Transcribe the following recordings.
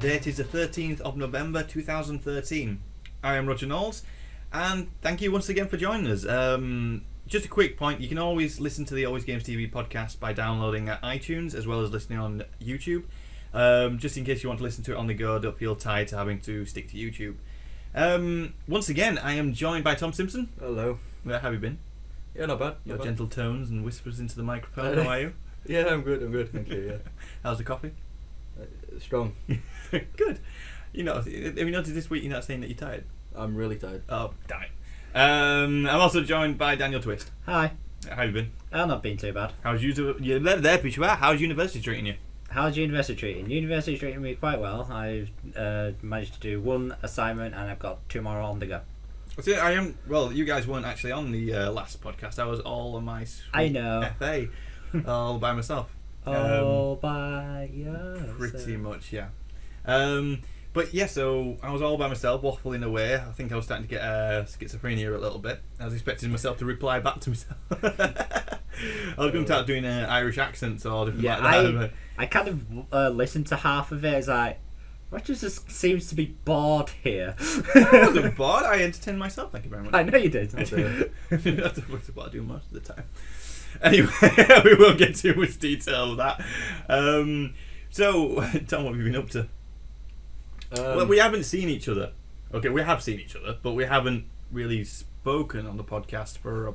date is the 13th of November 2013. I am Roger Knowles, and thank you once again for joining us. Just a quick point, you can always listen to the AlwayzGamezTV podcast by downloading at iTunes as well as listening on YouTube. Just in case you want to listen to it on the go, don't feel tied to having to stick to YouTube. Once again, I am joined by Tom Simpson. Hello. Where have you been? Yeah, not bad. Your gentle tones and whispers into the microphone, how are you? Yeah, I'm good, thank you, yeah. How's the coffee? Strong. Good. Have you noticed this week you're not saying that you're tired? I'm really tired. Oh, damn it. I'm also joined by Daniel Twist. Hi. How have you been? I've not been too bad. How's university treating you? How's university treating? University's treating me quite well. I've managed to do one assignment and I've got two more on the go. See, you guys weren't actually on the last podcast. I was all on my I know. FA, all by myself. All by yourself. Pretty much, yeah. But yeah, so I was all by myself, waffling away. I think I was starting to get schizophrenia a little bit. I was expecting myself to reply back to myself. I was going to start doing Irish accents or different like that. I kind of listened to half of it. It's like, Roger just seems to be bored here. I wasn't bored. I entertained myself. Thank you very much. I know you did. That's what I do most of the time. Anyway, we won't get too much detail of that. So, Tom, what have you been up to? Well, we haven't seen each other. Okay, we have seen each other, but we haven't really spoken on the podcast for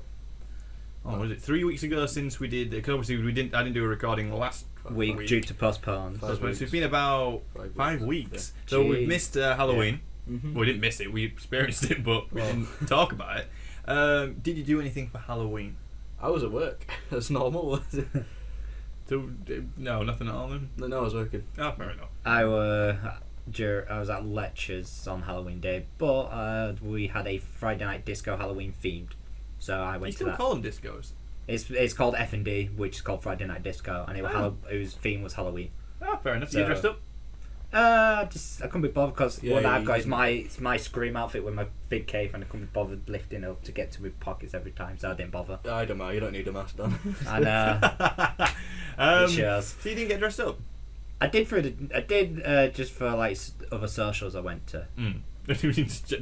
was it 3 weeks ago since we did? Because obviously I didn't do a recording last week due to postpone. So it's been about 5 weeks. So we've missed Halloween. Yeah. Mm-hmm. Well, we didn't miss it. We experienced it, but we didn't talk about it. Did you do anything for Halloween? I was at work. That's normal. So no, nothing at all then? No, I was working. Oh, fair enough. I was at lectures on Halloween Day, but we had a Friday night disco Halloween themed, so I went to that. You still call them discos? It's called F&D, which is called Friday Night Disco, and it theme was Halloween. Oh, fair enough. So you dressed up? I couldn't be bothered because what I've got is my Scream outfit with my big cape, and I couldn't be bothered lifting up to get to my pockets every time, so I didn't bother. I don't mind. You don't need a mask on. I know. It shows. So you didn't get dressed up? I did just for like other socials I went to.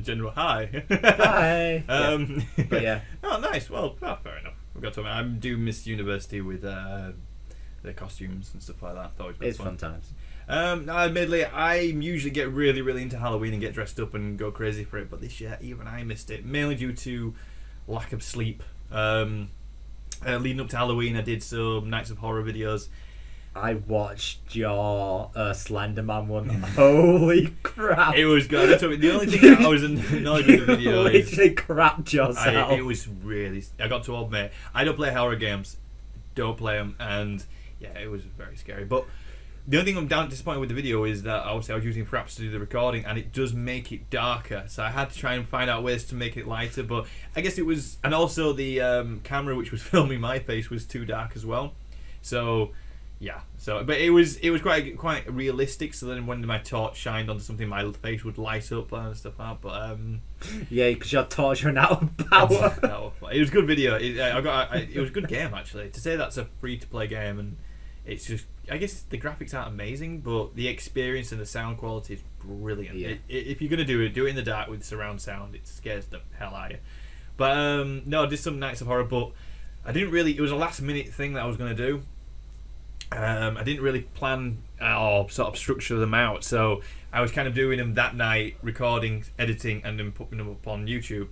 General hi. Hi. But yeah. Oh, nice. Well, fair enough. I do miss university with the costumes and stuff like that. It's fun times. Admittedly, I usually get really, really into Halloween and get dressed up and go crazy for it. But this year, even I missed it, mainly due to lack of sleep. Leading up to Halloween, I did some Nights of Horror videos. I watched your Slenderman one. Holy crap! It was good. The only thing that I was annoyed with the video is literally crapped yourself. It was really. I got to admit, I don't play horror games. Don't play them, and yeah, it was very scary. But the only thing I'm disappointed with the video is that obviously I was using Fraps to do the recording, and it does make it darker. So I had to try and find out ways to make it lighter. But I guess it was, and also the camera which was filming my face was too dark as well. So. Yeah, but it was quite realistic. So then when my torch shined onto something, my face would light up and stuff like that. But yeah, because your torch ran out of power. It was a good video. It was a good game actually. To say that's a free to play game, and it's just, I guess the graphics aren't amazing, but the experience and the sound quality is brilliant. Yeah. If you're gonna do it in the dark with surround sound. It scares the hell out of you. But no, I did some Nights of Horror, but I didn't really. It was a last minute thing that I was gonna do. I didn't really plan or sort of structure them out, so I was kind of doing them that night, recording, editing, and then putting them up on YouTube.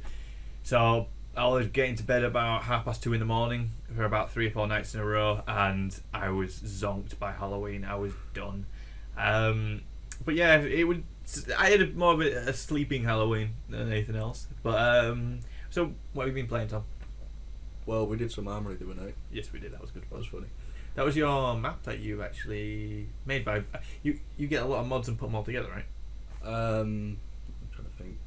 So I was getting to bed about 2:30 in the morning for about 3 or 4 nights in a row, and I was zonked by Halloween. I was done. But yeah, I had more of a sleeping Halloween than anything else. But so what have you been playing, Tom? Well, we did some Armory the other night. Yes, we did. That was good. That was funny. That was your map that you actually made by... You get a lot of mods and put them all together, right? I'm trying to think.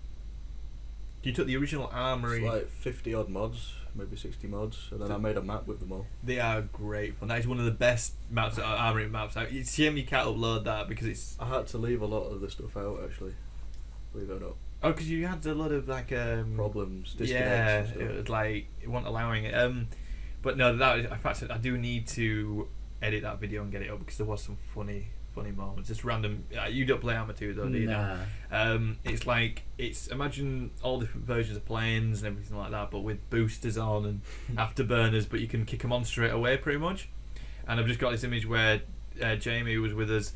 You took the original Armory... It's like 50 odd mods, maybe 60 mods, and then I made a map with them all. They are great fun. That is one of the best maps, Armory maps. It's a shame you can't upload that because it's... I had to leave a lot of the stuff out, actually. Believe it or not. Oh, because you had a lot of like... problems, disconnects yeah, and stuff. it was like... It wasn't allowing it. But no, in fact, I do need to edit that video and get it up because there was some funny funny moments, just random. You don't play Arma 2 though, do you? Nah. It's like imagine all different versions of planes and everything like that, but with boosters on and afterburners, but you can kick them on straight away pretty much. And I've just got this image where Jamie, who was with us,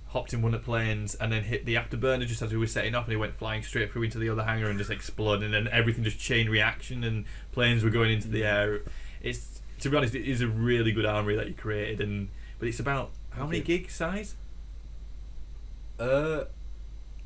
hopped in one of the planes and then hit the afterburner just as we were setting off, and he went flying straight through into the other hangar and just exploded, and then everything just chain reaction and planes were going into the air. It's, to be honest, it is a really good armory that you created, but it's about how many gig size? I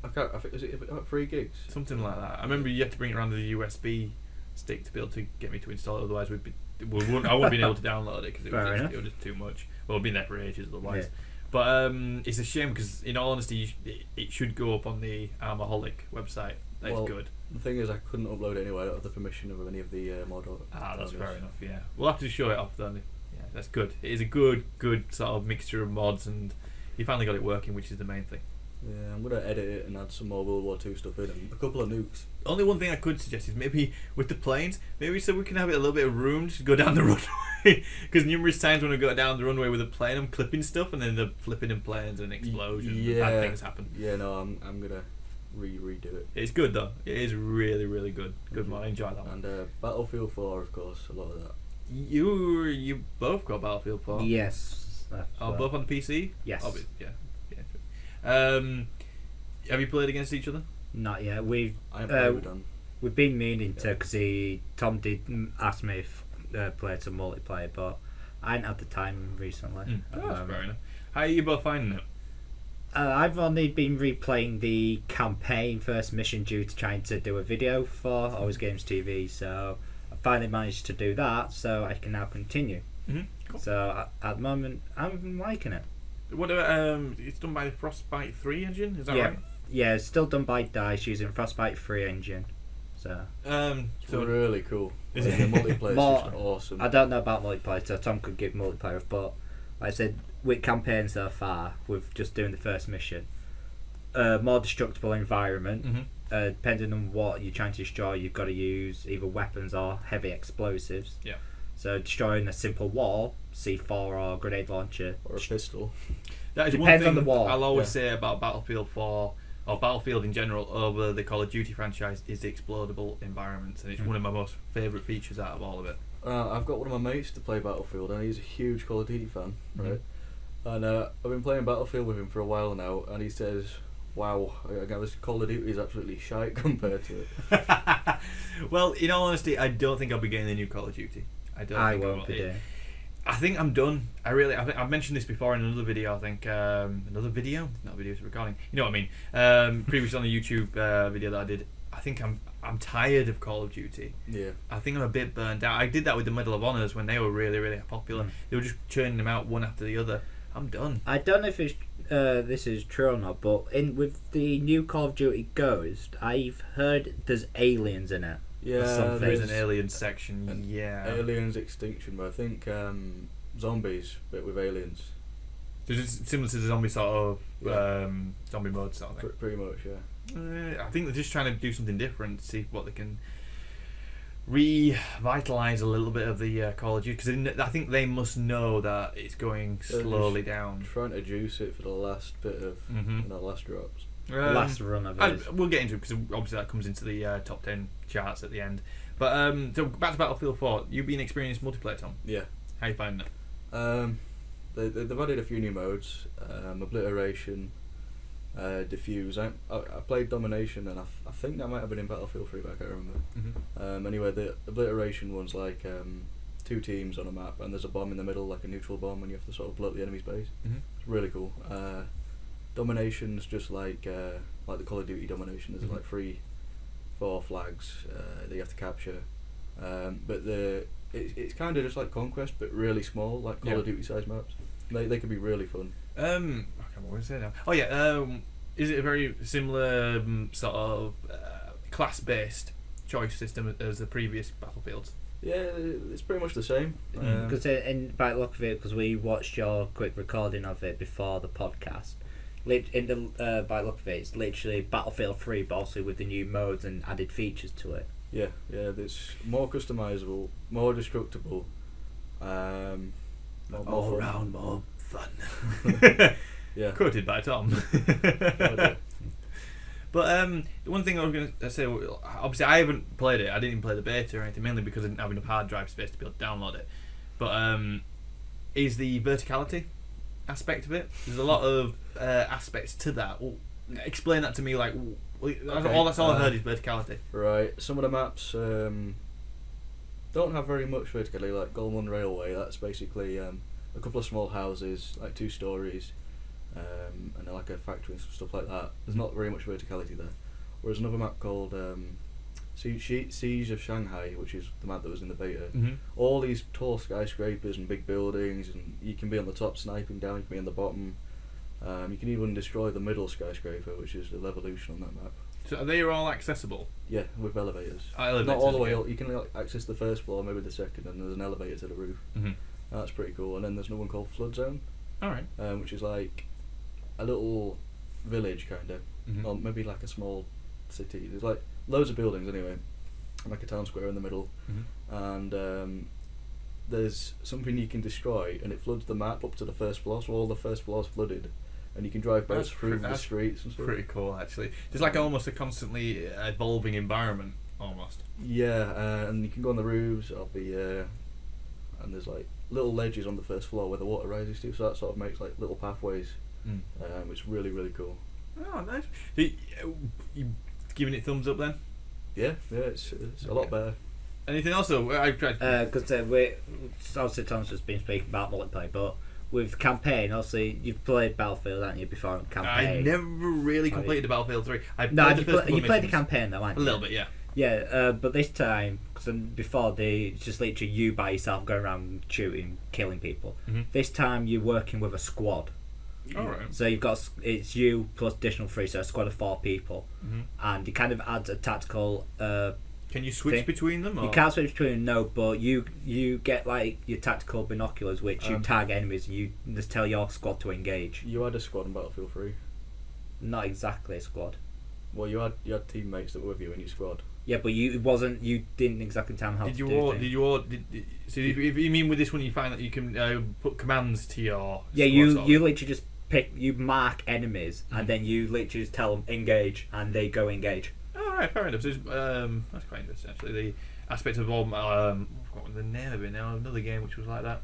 think is it about 3 gigs? Something like that. I remember you had to bring it around with a USB stick to be able to get me to install it, otherwise I wouldn't have been able to download it because it was just too much. Well, it'd been there for ages otherwise. Yeah. But it's a shame because, in all honesty, it should go up on the Armaholic website. That's good. The thing is, I couldn't upload it anyway. I don't have the permission of any of the mod. That's fair enough. Yeah, we'll have to show it off then. Yeah, that's good. It is a good sort of mixture of mods, and you finally got it working, which is the main thing. Yeah, I'm gonna edit it and add some more World War II stuff in and a couple of nukes. Only one thing I could suggest is maybe with the planes, maybe so we can have it a little bit of room to go down the runway. Because numerous times when I go down the runway with a plane, I'm clipping stuff and then they're flipping in planes and explosions and bad things happen. Yeah, no, I'm gonna redo it. It's good though. It is really, really good. Good one. I enjoy that one. And Battlefield 4, of course, a lot of that. You both got Battlefield 4? Yes. Both on the PC? Yes. Yeah. Have you played against each other? Not yet. I haven't played done. We've been meaning to, because Tom did ask me if played some multiplayer, but I ain't had the time recently. That's fair enough. How are you both finding it? I've only been replaying the campaign first mission due to trying to do a video for AlwayzGamezTV, so I finally managed to do that, so I can now continue. Cool. So at the moment, I'm liking it. What about, it's done by the Frostbite 3 engine, is that right? Yeah, it's still done by DICE using Frostbite 3 engine. So it's really cool. Is the multiplayer is just awesome. I don't know about multiplayer, so Tom could give multiplayer, but like I said, with campaign so far, with just doing the first mission, more destructible environment. Depending on what you're trying to destroy, you've got to use either weapons or heavy explosives. Yeah. So destroying a simple wall, C4 or grenade launcher, or a pistol. That is depends one thing on the wall. I'll always say about Battlefield 4 or Battlefield in general over the Call of Duty franchise is the explodable environments, and it's one of my most favourite features out of all of it. I've got one of my mates to play Battlefield, and he's a huge Call of Duty fan, right? And I've been playing Battlefield with him for a while now, and he says, "Wow, Call of Duty is absolutely shite compared to it." Well, in all honesty, I don't think I'll be getting the new Call of Duty. I won't be doing. I think I'm done. I've mentioned this before in another video. I think another video, not a video, it's a recording. You know what I mean? Previously on the YouTube video that I did. I think I'm tired of Call of Duty. Yeah. I think I'm a bit burnt out. I did that with the Medal of Honors when they were really, really popular. They were just churning them out one after the other. I'm done. I don't know if it's this is true or not, but with the new Call of Duty Ghost, I've heard there's aliens in it. Yeah, there's an alien section. Yeah, aliens extinction, but I think zombies, but with aliens. So it's similar to the zombie sort of zombie mode sort of thing. Pretty much, yeah. I think they're just trying to do something different, see what they can revitalise a little bit of the Call of Duty, because I think they must know that it's going slowly down. Trying to juice it for the last bit of the last drops. Last run of it. We'll get into it because obviously that comes into the top 10 charts at the end. But so back to Battlefield 4. You've been experiencing multiplayer, Tom. Yeah. How you finding it? They've added a few new modes. Obliteration, Diffuse. I played Domination, and I think that might have been in Battlefield 3, but I can't remember. Anyway, the Obliteration one's like 2 teams on a map, and there's a bomb in the middle, like a neutral bomb, and you have to sort of blow up the enemy's base. It's really cool. Domination's just like the Call of Duty Domination. There's like 3-4 flags that you have to capture, but it's kind of just like Conquest, but really small, like Call of Duty size maps. They could be really fun. I can't remember what I said now. Oh yeah, is it a very similar sort of class-based choice system as the previous Battlefields? Yeah, it's pretty much the same. Because by the look of it, because we watched your quick recording of it before the podcast. By the look of it, it's literally Battlefield 3, but also with the new modes and added features to it. Yeah, it's more customizable, more destructible, all round more fun. Yeah. Quoted by Tom. Okay. But one thing I was going to say, obviously I haven't played it. I didn't even play the beta or anything, mainly because I didn't have enough hard drive space to be able to download it. But is the verticality aspect of it? There's a lot of aspects to that. Well, explain that to me. Like, that's all I've heard is verticality. Right. Some of the maps don't have very much vertically. Like Golmund Railway, that's basically a couple of small houses, like 2 stories. And then like a factory and stuff like that. There's not very much verticality there. Whereas another map called Siege of Shanghai, which is the map that was in the beta, all these tall skyscrapers and big buildings, and you can be on the top sniping down, you can be on the bottom. You can even destroy the middle skyscraper, which is the Levolution on that map. So are they all accessible? Yeah, with elevators. Elevators, not all the way okay. up. You can access the first floor, maybe the second, and there's an elevator to the roof. That's pretty cool. And then there's another one called Flood Zone, Alright. which is like a little village kind of, or maybe like a small city. There's like loads of buildings anyway, and like a town square in the middle, and there's something you can destroy, and it floods the map up to the first floor, so all the first floor's flooded, and you can drive boats through the streets and stuff. Pretty cool, actually. It's like almost a constantly evolving environment, almost. Yeah, and you can go on the roofs of the, and there's like little ledges on the first floor where the water rises to, so that sort of makes like little pathways. It's really, really cool. Oh, nice. You giving it thumbs up then? Yeah, it's a lot better. Anything else though? I tried. Because obviously Tom's just been speaking about multiplayer, but with campaign, obviously you've played Battlefield, haven't you, before on campaign? I never really completed Battlefield 3. You played the campaign though, haven't you? A little bit, yeah. Yeah, but this time, because before it's just literally you by yourself going around shooting, killing people. This time you're working with a squad. Alright. So it's you plus additional 3, so a squad of 4 people, and it kind of adds a tactical. Can you switch between them? Or? You can't switch between them, no, but you get like your tactical binoculars, which you target enemies, and you just tell your squad to engage. You had a squad in Battlefield 3. Not exactly a squad. Well, you had teammates that were with you in your squad. Yeah, but you didn't exactly tell them how to do things. So if you mean with this one, you find that you can put commands to your. Yeah, you literally just you mark enemies, and then you literally just tell them engage, and they go engage. Alright, fair enough. So that's quite interesting actually. The aspect of all I've forgotten the name of it now. Another game which was like that.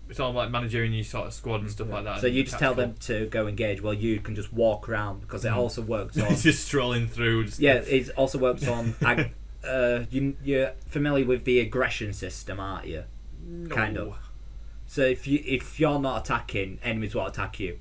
It's all like managing your sort of squad and stuff like that. So you just tell them to go engage. Well, you can just walk around because it also works on. Just strolling through. It also works on. You're familiar with the aggression system, aren't you? No. Kind of. So if you're not attacking, enemies will attack you.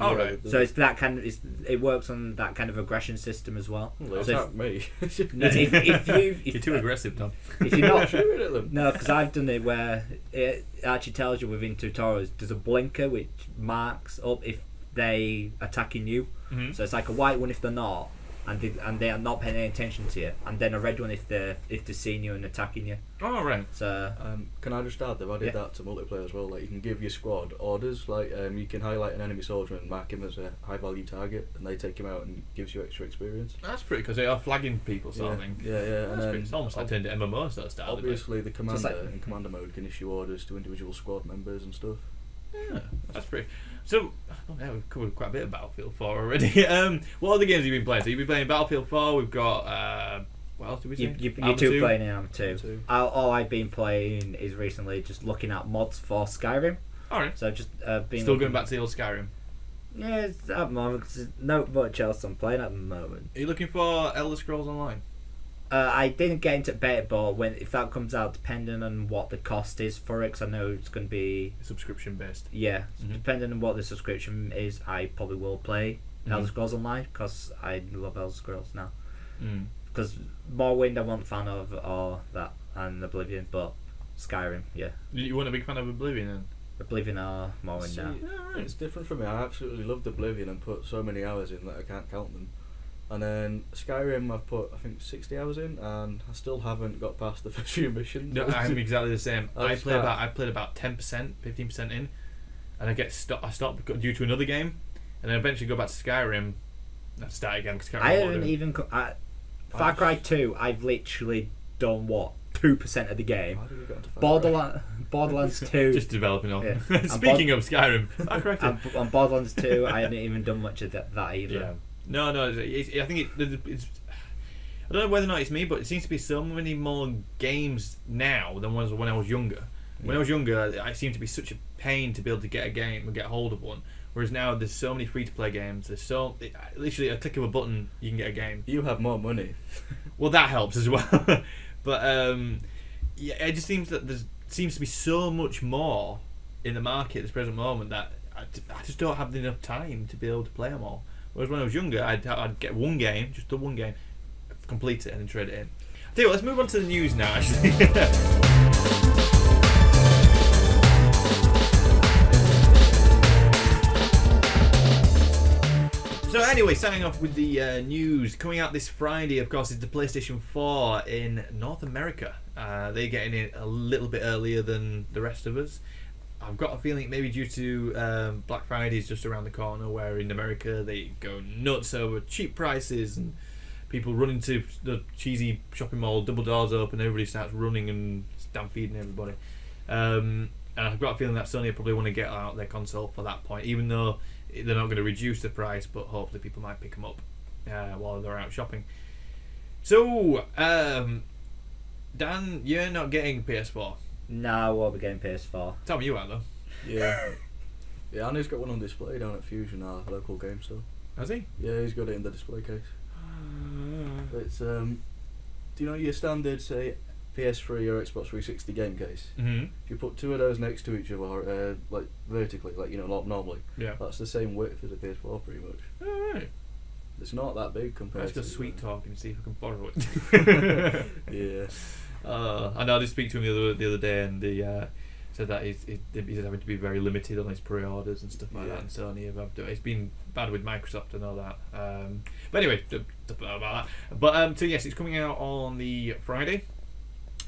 Oh, right. So it's that kind of it works on that kind of aggression system as well. Well, so attack me. if You're too aggressive, Tom. If you're not Shoot at them. no, because I've done it where it actually tells you within tutorials there's a blinker which marks up if they attacking you. So it's like a white one if they're not, and they are not paying any attention to you, and then a red one if they're seeing you and attacking you. Oh right. So can I just add they've added that to multiplayer as well. Like you can give your squad orders. Like you can highlight an enemy soldier and mark him as a high value target, and they take him out and gives you extra experience. That's pretty because they are flagging people sort of thing. Yeah. And then it's almost like turned to MMO sort of style. Obviously, the commander in commander mode can issue orders to individual squad members and stuff. Yeah, that's pretty. So, we've covered quite a bit of Battlefield 4 already. What other games have you been playing? So you've been playing Battlefield 4. We've got what else did we say? You two playing Arma 2. All I've been playing is recently just looking at mods for Skyrim. Alright. So just been still going back to the old Skyrim. Yeah, at the moment, there's not much else I'm playing at the moment. Are you looking for Elder Scrolls Online? I didn't get into beta, but if that comes out, depending on what the cost is for it, because I know it's going to be subscription based. Yeah, depending on what the subscription is, I probably will play Elder Scrolls Online because I love Elder Scrolls now. Because Morrowind I wasn't a fan of, or that, and Oblivion, but Skyrim, yeah. You weren't a big fan of Oblivion then? Oblivion or Morrowind now. It's different for me. I absolutely loved Oblivion and put so many hours in that I can't count them. And then Skyrim, I've put I think 60 hours in, and I still haven't got past the first few missions. No, I'm exactly the same. I played about 10%, 15% in, and I stopped due to another game, and then eventually go back to Skyrim. And I have to start again because I haven't even Far Cry 2. I've literally done what 2% of the game. How did we get onto Far Cry? Borderlands 2. Just developing on. Yeah. Speaking of Skyrim, I corrected. On Borderlands 2, I hadn't even done much of that either. Yeah. No. I think it's. I don't know whether or not it's me, but it seems to be so many more games now than when I was younger. When I was younger, it seemed to be such a pain to be able to get a game and get hold of one. Whereas now, there's so many free-to-play games. There's literally a click of a button, you can get a game. You have more money. Well, that helps as well. But yeah, it just seems that there seems to be so much more in the market at this present moment that I just don't have enough time to be able to play them all. Whereas when I was younger, I'd get one game, just the one game, complete it, and then trade it in. I tell you what, let's move on to the news now. Actually. So anyway, starting off with the news. Coming out this Friday, of course, is the PlayStation 4 in North America. They're getting it a little bit earlier than the rest of us. I've got a feeling maybe due to Black Friday is just around the corner, where in America they go nuts over cheap prices and people run into the cheesy shopping mall, double doors open, everybody starts running and stampeding everybody. And I've got a feeling that Sony probably want to get out their console for that point, even though they're not going to reduce the price, but hopefully people might pick them up while they're out shopping. So, Dan, you're not getting PS4. No, I won't be getting PS4. Tell me you are, though. Yeah. Yeah, Andy's got one on display down at Fusion, our local game store. Has he? Yeah, he's got it in the display case. It's do you know your standard, say, PS3 or Xbox 360 game case? Mm-hmm. If you put two of those next to each other, like vertically, like normally, Yeah. that's the same width as a PS4 pretty much. Oh, right. It's not that big compared Let's to. go sweet talk and see if I can borrow it. Yeah. I know I did speak to him the other day, and he said that he's having to be very limited on his pre-orders and stuff like that. And Sony it's been bad with Microsoft, I know that. But anyway, about that. But so yes, it's coming out on the Friday,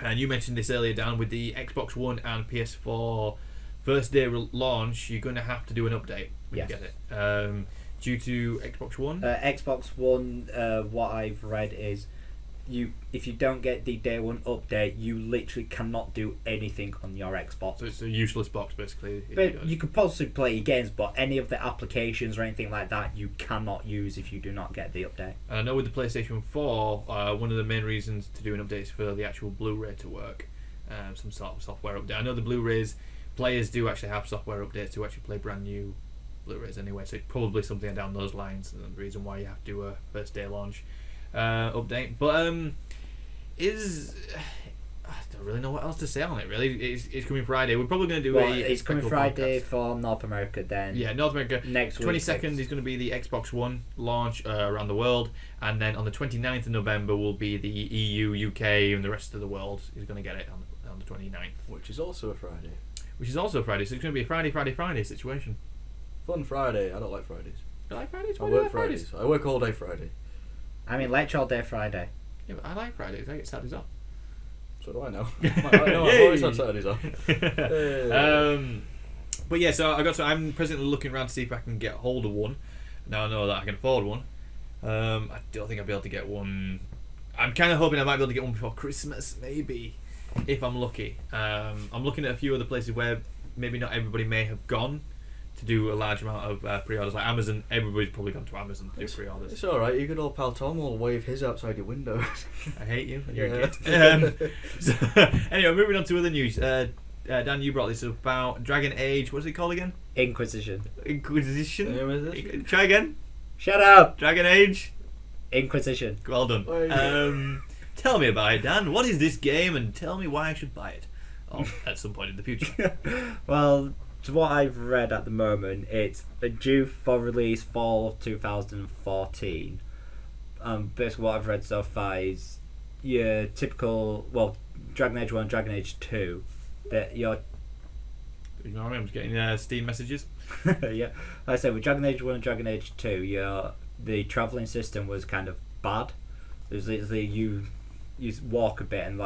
and you mentioned this earlier, Dan, with the Xbox One and PS4 first day launch. You're going to have to do an update when you get it. Due to Xbox One. Xbox One, what I've read is, if you don't get the day one update, you literally cannot do anything on your Xbox. So it's a useless box, basically. But you could possibly play your games, but any of the applications or anything like that, you cannot use if you do not get the update. And I know with the PlayStation 4, one of the main reasons to do an update is for the actual Blu-ray to work. Some sort of software update. I know the Blu-rays, players do actually have software updates to actually play brand new Blu-rays anyway, so it's probably something down those lines, and the reason why you have to do a first day launch update. But I don't really know what else to say on it. Really, it's coming Friday. We're probably going to do it's coming Friday podcast for North America. Then North America next week. 22nd is going to be the Xbox One launch around the world, and then on the 29th of November will be the EU, UK, and the rest of the world is going to get it on the 29th, Which is also a Friday. Which is also a Friday. So it's going to be a Friday situation. Fun Friday. I don't like Fridays. You like Fridays? I Why do you work like Fridays. I work all day Friday. I mean, lecture all day Friday. Yeah, but I like Fridays. I get Saturdays off. So do I now. I've always had Saturdays off. But yeah, so I'm presently looking around to see if I can get hold of one. Now I know that I can afford one. I don't think I'll be able to get one. I'm kind of hoping I might be able to get one before Christmas, maybe, if I'm lucky. I'm looking at a few other places where maybe not everybody may have gone to do a large amount of pre-orders. Like Amazon, everybody's probably gone to Amazon to do pre-orders. It's alright, you could all pal Tom will wave his outside your window. I hate you, and you're a git. So, anyway, moving on to other news. Dan, you brought this up about Dragon Age. What's it called again? Inquisition. Try again. Shut up. Dragon Age. Inquisition. Well done. Tell me about it, Dan. What is this game, and tell me why I should buy it at some point in the future. Well, to what I've read at the moment, it's due for release fall of 2014. Basically what I've read so far is your typical, Dragon Age 1, Dragon Age 2, that you're... Ignore me, I'm just getting Steam messages. Yeah, like I said, with Dragon Age 1 and Dragon Age 2, the travelling system was kind of bad. It was literally you walk a bit and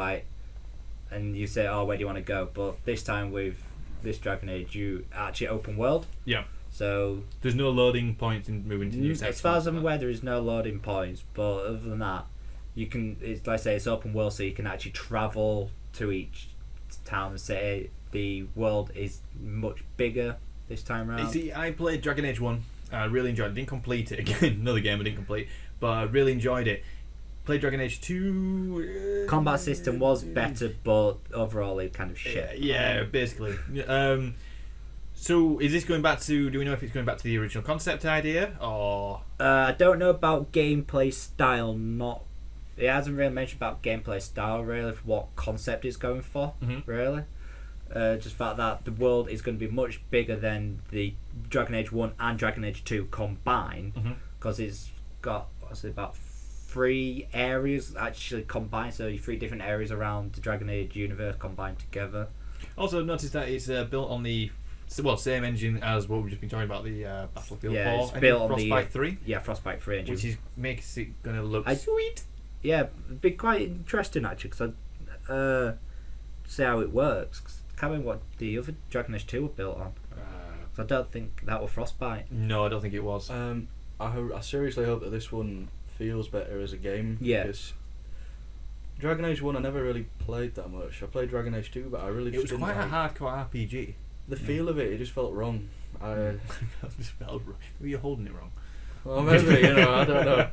you say, where do you want to go? But this time with this Dragon Age, you actually open world. Yeah. So there's no loading points in moving to new sections. As far as I'm aware, there is no loading points. But other than that, you can. It's like I say, it's open world, so you can actually travel to each town and city. The world is much bigger this time around. You see, I played Dragon Age 1. I really enjoyed it. Didn't complete it. Again, another game I didn't complete. But I really enjoyed it. Played Dragon Age 2. Combat system was better, but overall it kind of shit. Yeah, basically. So, is this going back to... Do we know if it's going back to the original concept idea? Or... I don't know about gameplay style. It hasn't really mentioned about gameplay style, really, for what concept it's going for, really. Just the fact that the world is going to be much bigger than the Dragon Age 1 and Dragon Age 2 combined, because it's got about 3 areas actually combined, so 3 different areas around the Dragon Age universe combined together. Also, notice that it's built on the same engine as what we've just been talking about, the Battlefield 4. It's built on Frostbite the 3. Yeah, Frostbite 3 engine, Which makes it going to look sweet. Yeah, it'd be quite interesting actually, because I see how it works. 'Cause I can't remember what the other Dragon Age 2 were built on. So I don't think that was Frostbite. No, I don't think it was. I seriously hope that this one feels better as a game. Yeah. Because Dragon Age 1 I never really played that much. I played Dragon Age 2, but I really just It was didn't quite a like hardcore RPG. the feel of it. It just felt wrong. It just felt wrong. Maybe you're holding it wrong. Well, maybe, I don't know.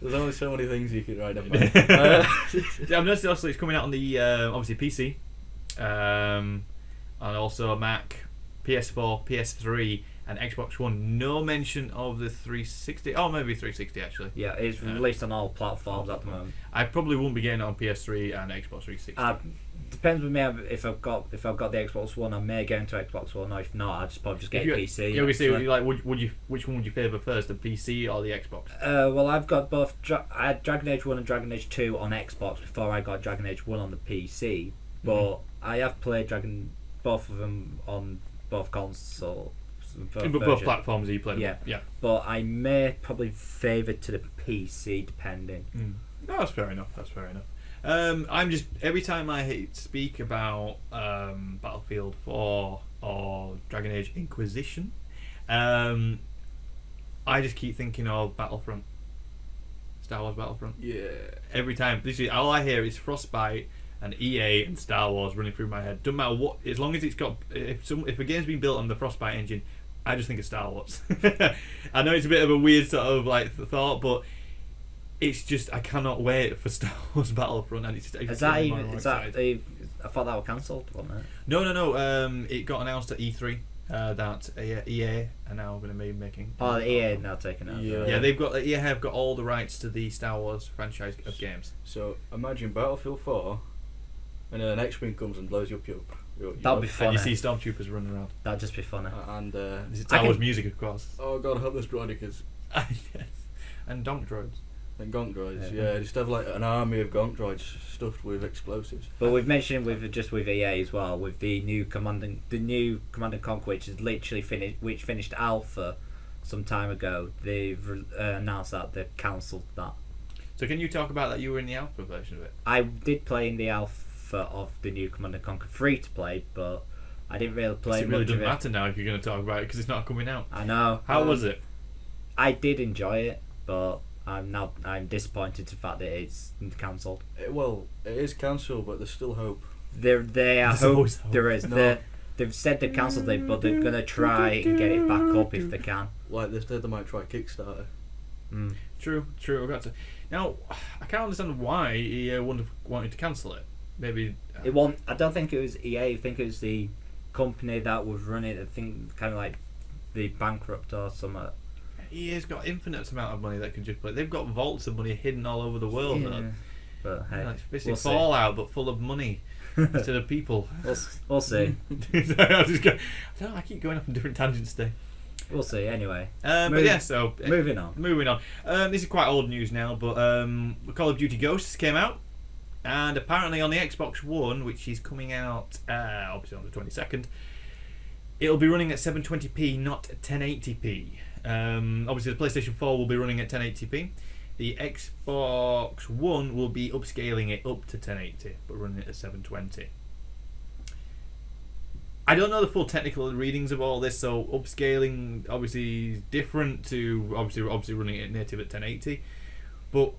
There's only so many things you can write about. Yeah, I've noticed also it's coming out on the obviously PC, and also Mac, PS4, PS3, and Xbox One. No mention of the 360. Oh, maybe 360 actually. Yeah, it's released on all platforms at the moment. I probably won't be getting it on PS3 and Xbox 360. Depends with me if I've got the Xbox One. I may get into Xbox One, or if not, I'd just probably just get a PC. Yeah, we see. Like, would you? Which one would you favour first, the PC or the Xbox? Well, I've got both. I had Dragon Age 1 and Dragon Age 2 on Xbox before I got Dragon Age 1 on the PC. But I have played both of them on both consoles. Both platforms you played. Yeah. But I may probably favour to the PC, depending. No, that's fair enough. I'm just every time I speak about Battlefield 4 or Dragon Age Inquisition, I just keep thinking of Battlefront, Star Wars Battlefront. Yeah. Every time, literally, all I hear is Frostbite and EA and Star Wars running through my head. Doesn't matter what, as long as it's got if a game's been built on the Frostbite engine, I just think of Star Wars. I know it's a bit of a weird sort of like thought, but. It's just I cannot wait for Star Wars Battlefront, and it's is that I thought that was cancelled, wasn't it? No. It got announced at E3 that EA are now going to be making. Oh, the EA now taking it. Yeah, EA have got all the rights to the Star Wars franchise of games. So imagine Battlefield 4, and then an X-wing comes and blows you up. That'd be funny. And you see stormtroopers running around. That'd just be funny. And this is Star Wars music, of course. Oh God, I hope there's droidicas. Yes, and donk droids. And gonk droids, yeah, just have like an army of gonk droids stuffed with explosives. But we've mentioned with EA as well, with the new Command and Conquer, which is literally finished alpha some time ago. They've announced that they've cancelled that. So can you talk about that? You were in the alpha version of it. I did play in the alpha of the new Command and Conquer free to play, but I didn't really play. It really doesn't matter now if you're going to talk about it because it's not coming out. I know. How was it? I did enjoy it, but I'm disappointed to the fact that it's cancelled. Well, it is cancelled, but there's still hope. There's hope. There is. No. They've said they've cancelled it, but they're gonna try and get it back up if they can. Like they said, they might try Kickstarter. True. I've got to. Now, I can't understand why EA wanted to cancel it. Maybe it won't. I don't think it was EA. I think it was the company that was running it. I think kind of like the bankrupt or something. EA's got infinite amount of money that can just play. They've got vaults of money hidden all over the world. Yeah. But hey, it's basically Fallout, but full of money instead of people. We'll see. I keep going off on different tangents today. We'll see. Anyway, but yeah. So moving on. This is quite old news now, but Call of Duty Ghosts came out, and apparently on the Xbox One, which is coming out obviously on the 22nd, it'll be running at 720p, not 1080p. Obviously the PlayStation 4 will be running at 1080p. The Xbox One will be upscaling it up to 1080, but running it at 720. I don't know the full technical readings of all this, so upscaling obviously is different to obviously running it native at 1080. But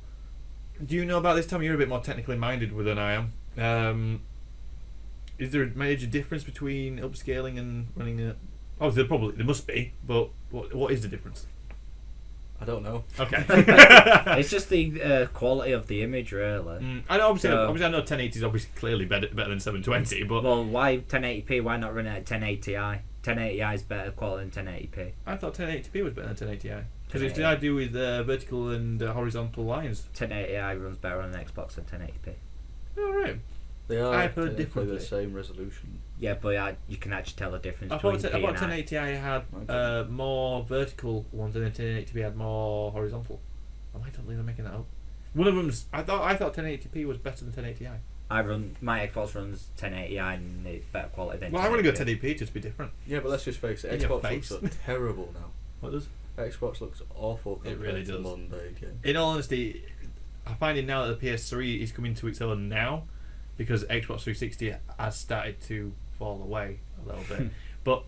do you know about this, Tom? You're a bit more technically minded than I am. is there a major difference between upscaling and running a? Oh, there must be, but what is the difference? I don't know. Okay. It's just the quality of the image, really. I know, obviously I know 1080 is obviously clearly better than 720, but well, why 1080p? Why not run it at 1080i? 1080i is better quality than 1080p. I thought 1080p was better than 1080i because it's the idea with vertical and horizontal lines. 1080i runs better on an Xbox than 1080p. Oh right. They are I've heard technically differently. the same resolution. Yeah, but you can actually tell the difference I between thought P and I. 1080i had more vertical ones and then 1080p had more horizontal. Am I totally making that up? One of them's. I thought 1080p was better than 1080i. My Xbox runs 1080i and it's better quality than. Well, I want to go 1080p just to be different. Yeah, but let's just face it. In your Xbox face. looks terrible now. What does? Xbox looks awful It compared really to does. modern day game. In all honesty, I find it now that the PS3 is coming to its own now, because Xbox 360 has started to fall away a little bit. But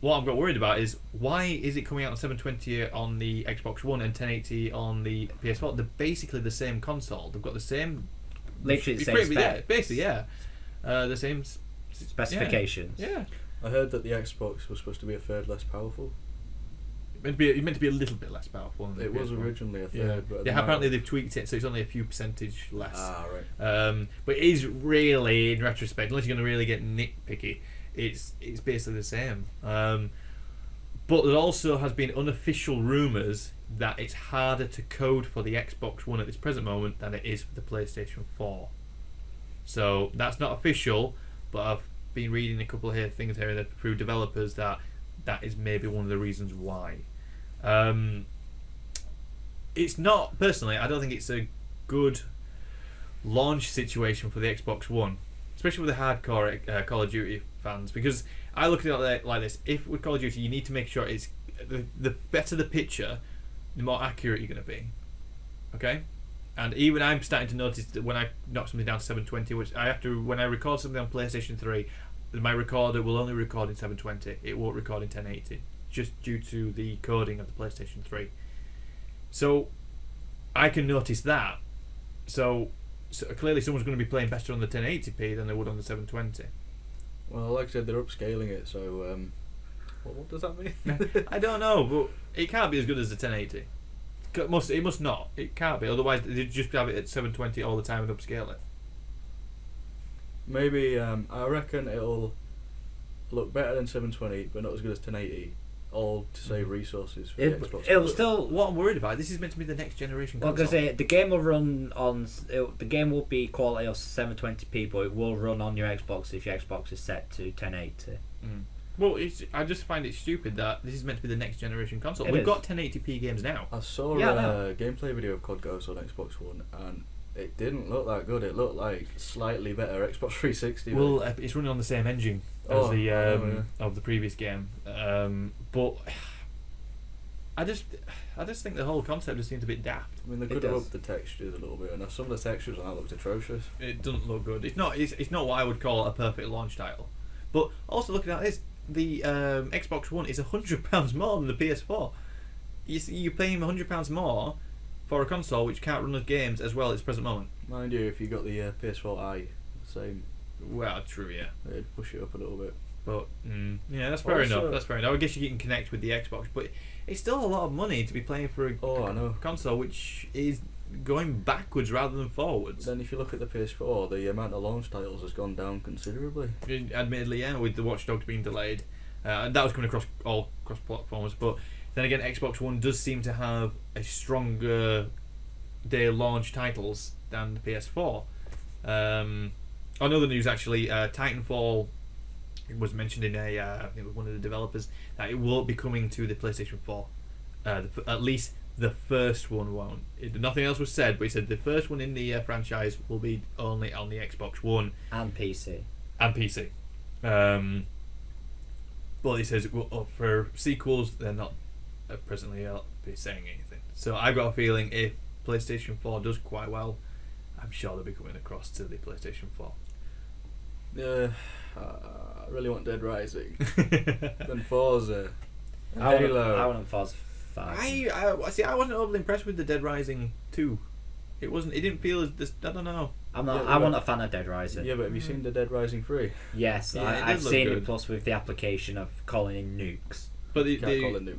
what I've got worried about is why is it coming out on 720 on the Xbox One and 1080 on the PS4? They're basically the same console. They've got the same, Literally the same yeah, spec. basically, yeah, the same Specifications. Yeah. I heard that the Xbox was supposed to be a third less powerful. It meant to be a little bit less powerful than the It was PS4. originally a third, Yeah, but yeah. Apparently they've tweaked it, so it's only a few percentage less. Ah, right. But it is really, in retrospect, unless you're going to really get nitpicky, it's basically the same. But there also has been unofficial rumours that it's harder to code for the Xbox One at this present moment than it is for the PlayStation 4. So that's not official, but I've been reading a couple of things here through developers that is maybe one of the reasons why. It's not, personally, I don't think it's a good launch situation for the Xbox One, especially with the hardcore Call of Duty fans, because I look at it like this: if with Call of Duty, you need to make sure it's the better the picture, the more accurate you're going to be. Okay, and even I'm starting to notice that when I knock something down to 720, which I have to, when I record something on PlayStation 3, my recorder will only record in 720. It won't record in 1080, just due to the coding of the PlayStation 3. So I can notice that. So clearly someone's going to be playing better on the 1080p than they would on the 720. Well, like I said, they're upscaling it, so what does that mean? I don't know, but it can't be as good as the 1080. It must not. It can't be. Otherwise, they'd just have it at 720 all the time and upscale it. Maybe I reckon it'll look better than 720, but not as good as 1080. All to save resources for the Xbox. It'll still. What I'm worried about, this is meant to be the next generation Well, console. because the game will run on. The game will be quality of 720p, but it will run on your Xbox if your Xbox is set to 1080. Well, I just find it stupid that this is meant to be the next generation console. It We've is. got 1080p games now. I saw a gameplay video of COD Ghost on Xbox One, and it didn't look that good. It looked like slightly better Xbox 360. Well, it's running on the same engine as of the previous game, but I just think the whole concept just seems a bit daft. I mean, they could have upped the textures a little bit, and some of the textures on that looked atrocious. It doesn't look good. It's not what I would call a perfect launch title. But also looking at this, the Xbox One is £100 more than the PS4. You're paying £100 more for a console which can't run the games as well at its present moment. Mind you, if you got the PS4i, same. Well, true, yeah. It'd push it up a little bit. But yeah, that's fair Also- enough. That's fair enough. I guess you can connect with the Xbox, but it's still a lot of money to be playing for a I know. console which is going backwards rather than forwards. Then if you look at the PS4, the amount of launch titles has gone down considerably. Admittedly, yeah, with the Watch Dogs being delayed, and that was coming across all cross platforms. But then again, Xbox One does seem to have a stronger day launch titles than the PS4. Another news actually, Titanfall was mentioned in I think it was one of the developers, that it will be coming to the PlayStation 4. At least the first one won't. Nothing else was said, but he said the first one in the franchise will be only on the Xbox One And PC. and PC. But he says for sequels, they're not presently be saying anything. So I've got a feeling if PlayStation 4 does quite well, I'm sure they'll be coming across to the PlayStation 4. I really want Dead Rising. Then Forza. And I Halo. want Forza 5. I wasn't overly impressed with the Dead Rising 2. It didn't feel as I don't know. I'm not. Yeah, I'm not a fan of Dead Rising. Yeah, but have you seen the Dead Rising 3? Yes, Yeah, it I've does look seen good. it. Plus, with the application of calling in nukes. But You can't call it nuke.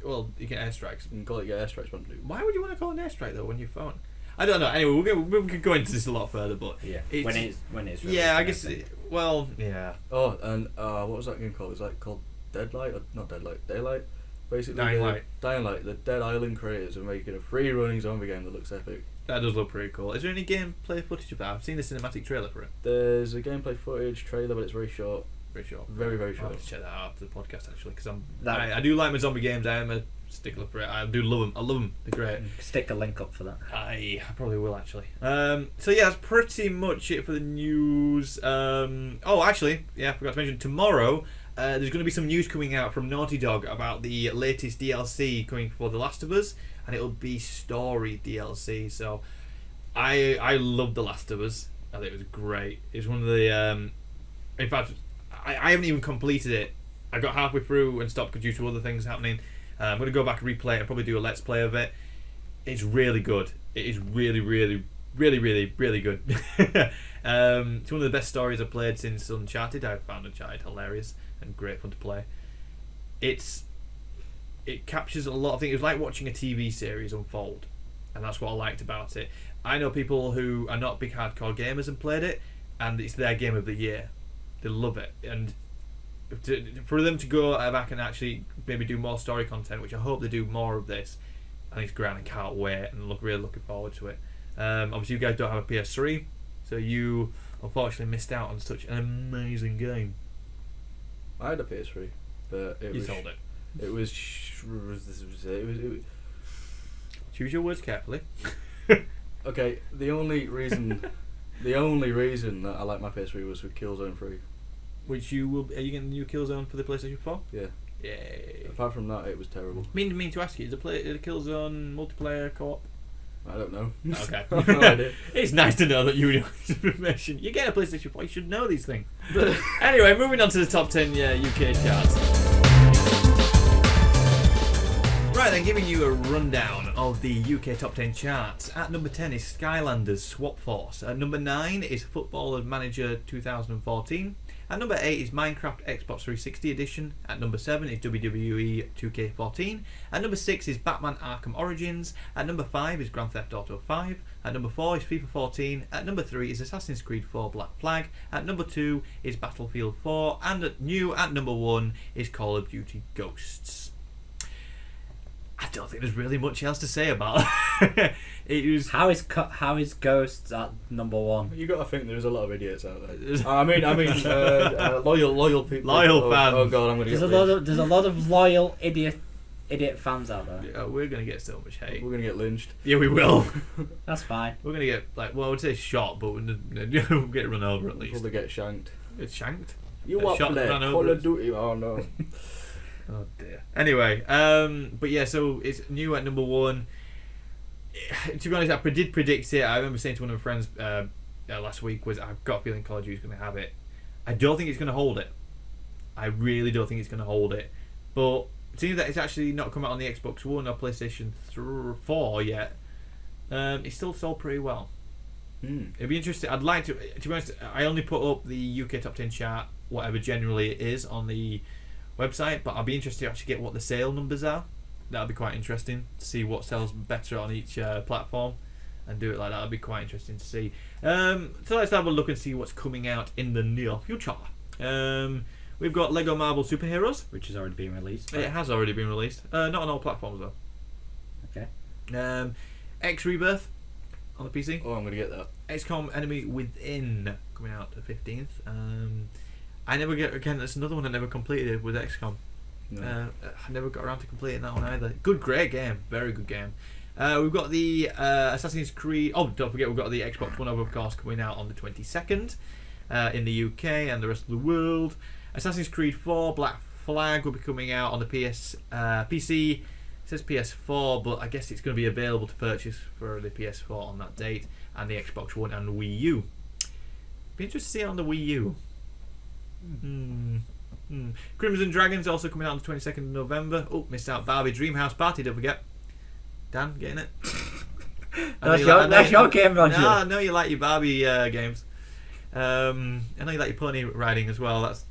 well, you get airstrikes. You can call it airstrikes, but nuke. Why would you want to call it an airstrike though when your phone? I don't know. Anyway, we could go into this a lot further, but Yeah, it's, when it's yeah, I guess. released, Well, yeah. Oh, and what was that game called? Is that called Deadlight? Or not Deadlight, Daylight? Basically, Dying Light. Dying Light. The Dead Island creators are making a free running zombie game that looks epic. That does look pretty cool. Is there any gameplay footage of that? I've seen the cinematic trailer for it. There's a gameplay footage trailer, but it's very short. Very short. Very, very I'll short. have to check that out after the podcast actually, because That- I do like my zombie games. I am a stickler for it. I do love them. I love them. They're great. Stick a link up for that. I probably will actually. So yeah, that's pretty much it for the news. Oh, actually, yeah, I forgot to mention tomorrow. There's going to be some news coming out from Naughty Dog about the latest DLC coming for The Last of Us, and it'll be story DLC. So, I love The Last of Us. I think it was great. It's one of the. In fact, I haven't even completed it. I got halfway through and stopped due to other things happening. I'm going to go back and replay it and probably do a let's play of it. It's really good. It is really, really, really, really, really good. It's one of the best stories I've played since Uncharted. I found Uncharted hilarious and great fun to play. It captures a lot of things. It was like watching a TV series unfold, and that's what I liked about it. I know people who are not big hardcore gamers and played it, and it's their game of the year. They love it, and for them to go back and actually maybe do more story content, which I hope they do more of this, I think it's great. I can't wait and really looking forward to it. Obviously, you guys don't have a PS3, so you unfortunately missed out on such an amazing game. I had a PS3, but You sold it. It was. Choose your words carefully. Okay, the only reason that I like my PS3 was with Killzone 3. Which you will? Are you getting the new Killzone for the PlayStation 4? Yeah. Yay! Apart from that, it was terrible. Mean to ask you, is the Killzone multiplayer co-op? I don't know. Okay. No idea. It's nice to know that you know this information. You get a PlayStation 4, you should know these things. Anyway, moving on to the top 10 UK charts. Right then, giving you a rundown of the UK top 10 charts. At number 10 is Skylanders Swap Force. At number 9 is Football Manager 2014. At number 8 is Minecraft Xbox 360 Edition. At number 7 is WWE 2K14. At number 6 is Batman Arkham Origins. At number 5 is Grand Theft Auto 5. At number 4 is FIFA 14. At number 3 is Assassin's Creed 4 Black Flag. At number 2 is Battlefield 4. And at number 1 is Call of Duty Ghosts. I don't think there's really much else to say about it. It was How is Ghosts at number 1? You got to think there's a lot of idiots out there. I mean, loyal people. Loyal fans. Oh god, I'm gonna get. There's a lot of loyal idiot fans out there. yeah, we're gonna get so much hate. We're gonna get lynched. Yeah, we will. That's fine. We're gonna get I would say shot, but we'll get run over at least. Probably get shanked. It's shanked. You want shot play ran Call over of us. Duty? Oh no. Oh dear. Anyway, but yeah, so it's new at number 1. To be honest, I did predict it. I remember saying to one of my friends last week I've got a feeling Call of Duty's going to have it. I don't think it's going to hold it. I really don't think it's going to hold it. But seeing that it's actually not come out on the Xbox One or PlayStation 4 yet, it's still sold pretty well. It'd be interesting. I'd like to be honest, I only put up the UK top 10 chart, whatever generally it is, on the website, but I'll be interested to actually get what the sale numbers are. That'll be quite interesting to see what sells better on each platform and do it like that. That'll be quite interesting to see. So let's have a look and see what's coming out in the near future. We've got Lego Marvel Superheroes, Which has already been released. It has already been released. Not on all platforms though. Okay. X Rebirth on the PC. Oh, I'm gonna get that. XCOM Enemy Within coming out the 15th. That's another one I never completed with XCOM. No. I never got around to completing that one either. Great game, very good game. We've got the Assassin's Creed. Oh, don't forget, we've got the Xbox One, of course, coming out on the 22nd in the UK and the rest of the world. Assassin's Creed 4 Black Flag will be coming out on the PC. It says PS4, but I guess it's going to be available to purchase for the PS4 on that date, and the Xbox One and Wii U. Be interested to see it on the Wii U. Crimson Dragons also coming out on the 22nd of November. Oh, missed out Barbie Dreamhouse Party, don't forget. Dan, getting it? That's your game, Roger. No, I know you like your Barbie games. I know you like your pony riding as well. That's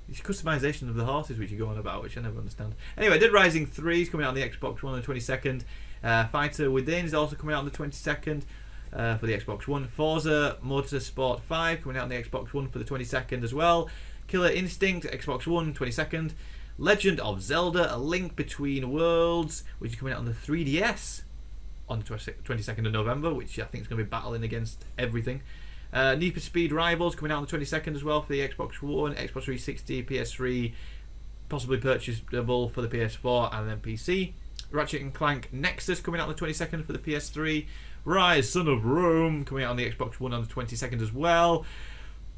it's customization of the horses which you go on about, which I never understand. Anyway, Dead Rising 3 is coming out on the Xbox One on the 22nd. Fighter Within is also coming out on the 22nd for the Xbox One. Forza Motorsport 5 coming out on the Xbox One for the 22nd as well. Killer Instinct Xbox One 22nd. Legend of Zelda: A Link Between Worlds, which is coming out on the 3DS on the 22nd of November, which I think is going to be battling against everything. Need for Speed Rivals coming out on the 22nd as well for the Xbox One, Xbox 360, PS3, possibly purchasable for the PS4 and then PC. Ratchet and Clank Nexus coming out on the 22nd for the PS3. Rise, Son of Rome coming out on the Xbox One on the 22nd as well.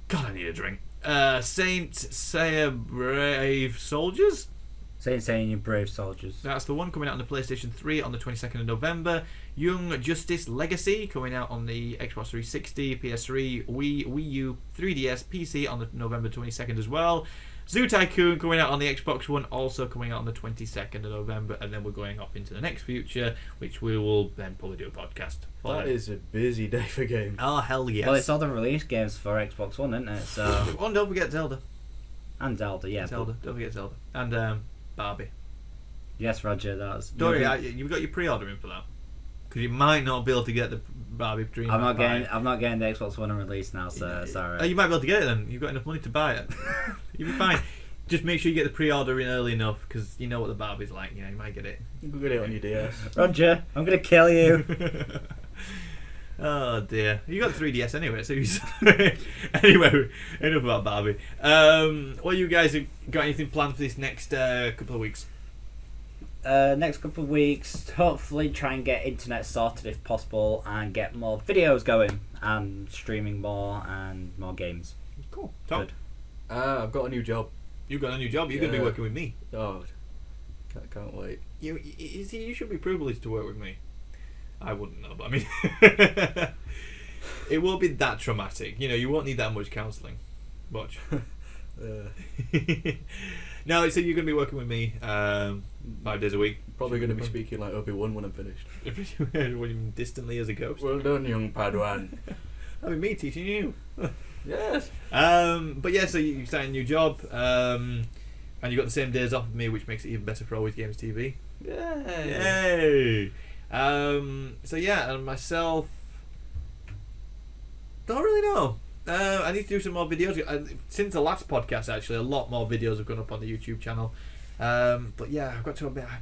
God, I need a drink. Saint Seiya Brave Soldiers. Saint Seiya Brave Soldiers. That's the one coming out on the PlayStation 3 on the 22nd of November. Young Justice Legacy coming out on the Xbox 360, PS3, Wii U, 3DS, PC on the November 22nd as well. Zoo Tycoon coming out on the Xbox One, also coming out on the 22nd of November, and then we're going off into the next future, which we will then probably do a podcast for. That is a busy day for games. Oh, hell yes. Well, it's all the release games for Xbox One, isn't it? So. Oh, and don't forget Zelda. And Zelda, yeah. Zelda, don't forget Zelda. And Barbie. Yes, Roger, that's... Dory, you've got your pre-order in for that? Because you might not be able to get the Barbie Dream. I'm not getting the Xbox One on release now, so sorry. Oh, you might be able to get it then. You've got enough money to buy it. You'll be fine. Just make sure you get the pre-order in early enough, because you know what the Barbie's like. You know, you might get it. You can get it on your DS. Roger, I'm gonna kill you. Oh dear, you got the 3DS anyway. So anyway, enough about Barbie. What you guys have got anything planned for this next couple of weeks? Next couple of weeks, hopefully try and get internet sorted if possible, and get more videos going, and streaming more and more games. Cool. Tom? Good. I've got a new job. You've got a new job. You're going to be working with me. Oh, can't wait. You should be privileged to work with me. I wouldn't know, but I mean, it won't be that traumatic. You know, you won't need that much counselling. Watch. No, so you're going to be working with me 5 days a week. Probably going to be speaking like Obi-Wan when I'm finished. Distantly as a ghost. Well done, young Padawan. That'd be me teaching you. Yes. But yeah, so you started a new job, and you got the same days off with me, which makes it even better for AlwayzGamezTV. Yay. Yay! So yeah, and myself, don't really know. I need to do some more videos. Since the last podcast, actually, a lot more videos have gone up on the YouTube channel. But yeah, I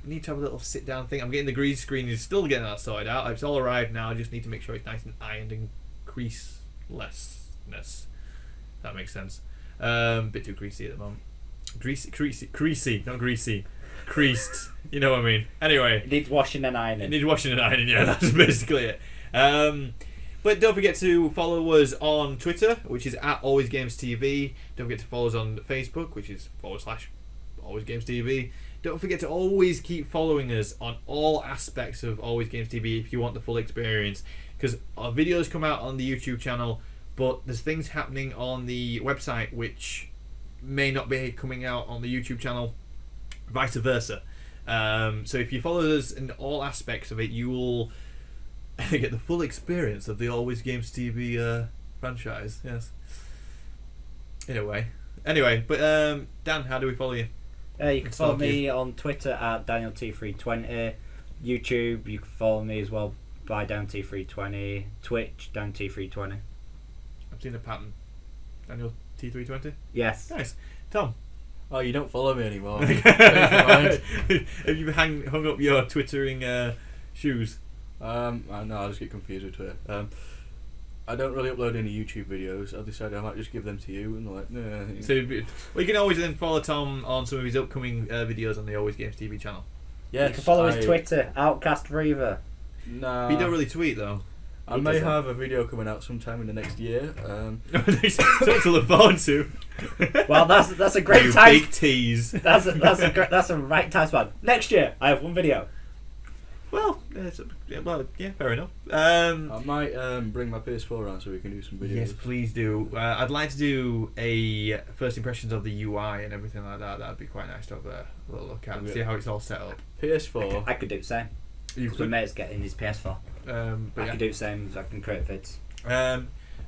need to have a little sit down thing. I'm getting the green screen, is still getting that sorted out. It's all arrived now. I just need to make sure it's nice and ironed and creaselessness. That makes sense. Bit too greasy at the moment. Creasy, not greasy. Creased. You know what I mean. Anyway. It needs washing and ironing. Yeah, that's basically it. But don't forget to follow us on Twitter, which is at AlwayzGamesTV. Don't forget to follow us on Facebook, which is /AlwayzGamesTV. Don't forget to always keep following us on all aspects of AlwayzGamesTV if you want the full experience. Because our videos come out on the YouTube channel, but there's things happening on the website which may not be coming out on the YouTube channel, vice versa. So if you follow us in all aspects of it, you will get the full experience of the AlwayzGamesTV franchise. Yes. Anyway, but Dan, how do we follow you? You can follow me on Twitter at DanielT320. YouTube, you can follow me as well by DanT320. Twitch, DanT320. I've seen a pattern. Daniel T320? Yes. Nice. Tom? Oh, you don't follow me anymore. Have you hung up your twittering shoes? No, I just get confused with Twitter. I don't really upload any YouTube videos. I decided I might just give them to you, and like, nah. So, well, you can always then follow Tom on some of his upcoming videos on the AlwayzGamesTV channel. Yes, you can follow his Twitter, Outcast Reaver. Nah. He don't really tweet though. I may have a video coming out sometime in the next year. Something to look forward to. Well, that's a great time. Big tease. That's a right time span. Next year, I have one video. Well, yeah, fair enough. I might bring my PS4 around so we can do some videos. Yes, please do. I'd like to do a first impressions of the UI and everything like that. That'd be quite nice to have a little look at and see how it's all set up. PS4. I could do the same. You My mate's getting his PS4. I But can do the same. I can create vids.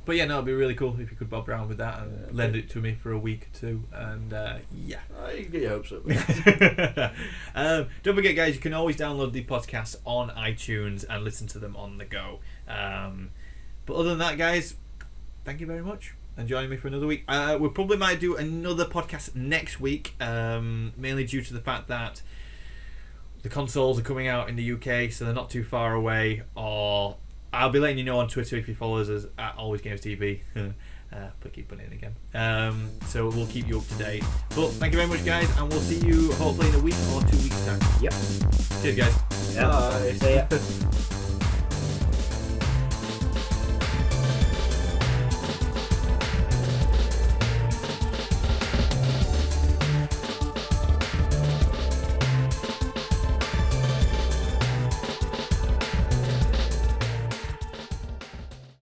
but yeah, no, it'd be really cool if you could bob around with that and lend it to me for a week or two. And yeah. You can get your hopes up. Don't forget, guys, you can always download the podcasts on iTunes and listen to them on the go. But other than that, guys, thank you very much and joining me for another week. We probably might do another podcast next week, mainly due to the fact that the consoles are coming out in the UK, so they're not too far away. Or I'll be letting you know on Twitter if you follow us as at AlwayzGamezTV. But keep putting it in again. So we'll keep you up to date. But thank you very much, guys, and we'll see you hopefully in a week or 2 weeks time. Yep. Cheers, guys. Yeah. Bye. See ya.